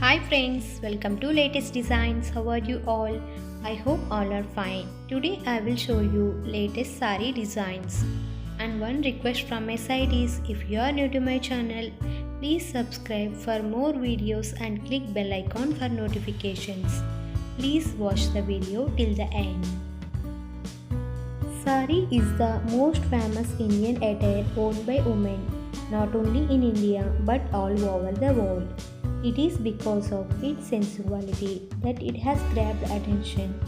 Hi friends, welcome to latest designs. How are you all? I hope all are fine. Today I will show you latest sari designs. And one request from my side is, if you are new to my channel, please subscribe for more videos and click bell icon for notifications. Please watch the video till the end. Sari is the most famous Indian attire worn by women, not only in India but all over the world. It is because of its sensuality that it has grabbed attention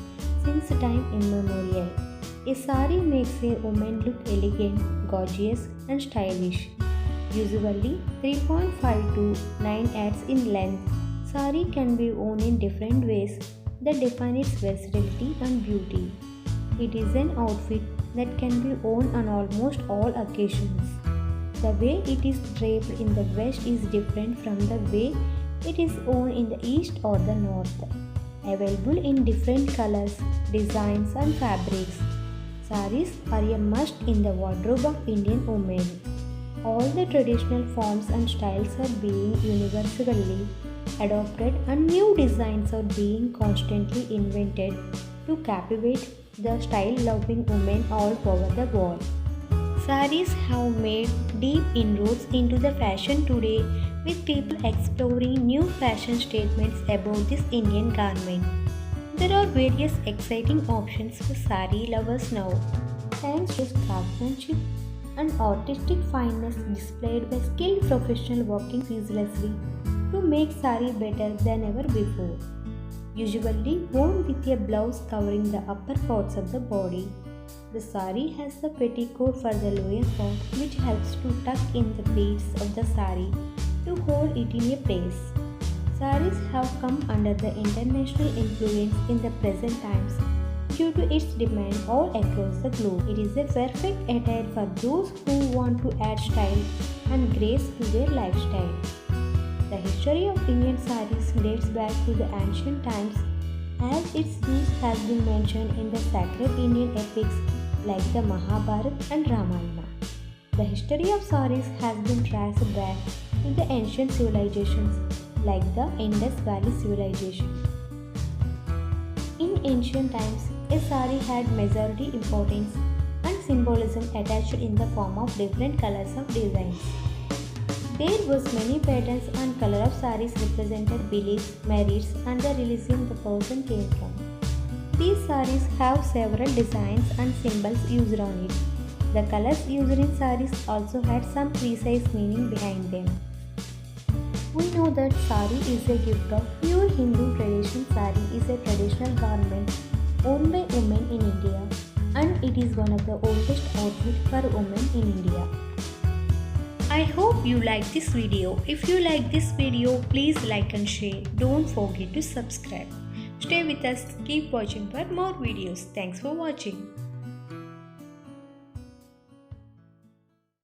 since time immemorial. A sari makes a woman look elegant, gorgeous, and stylish. Usually 3.5 to 9 yards in length, sari can be worn in different ways that define its versatility and beauty. It is an outfit that can be worn on almost all occasions. The way it is draped in the west is different from the way it is worn in the east or the north. Available in different colors, designs and fabrics, saris are a must in the wardrobe of Indian women. All the traditional forms and styles are being universally adopted and new designs are being constantly invented to captivate the style-loving women all over the world. Saris have made deep inroads into the fashion today, with people exploring new fashion statements about this Indian garment. There are various exciting options for sari lovers now, thanks to craftsmanship and artistic fineness displayed by skilled professionals working ceaselessly to make sari better than ever before. Usually worn with a blouse covering the upper parts of the body, the sari has the petticoat for the lower part, which helps to tuck in the beads of the sari to hold it in a place. Saris have come under the international influence in the present times due to its demand all across the globe. It is a perfect attire for those who want to add style and grace to their lifestyle. The history of Indian saris dates back to the ancient times, as its use has been mentioned in the sacred Indian epics like the Mahabharata and Ramayana. The history of saris has been traced back to the ancient civilizations like the Indus Valley civilization. In ancient times, a sari had majority importance and symbolism attached in the form of different colors of designs. There was many patterns and color of saris represented beliefs, merits and the religion the person came from. These saris have several designs and symbols used on it. The colors used in saris also had some precise meaning behind them. We know that sari is a gift of pure Hindu tradition. Sari is a traditional garment worn by women in India, and it is one of the oldest outfits for women in India. I hope you like this video. If you like this video, please like and share. Don't forget to subscribe. Stay with us. Keep watching for more videos. Thanks for watching.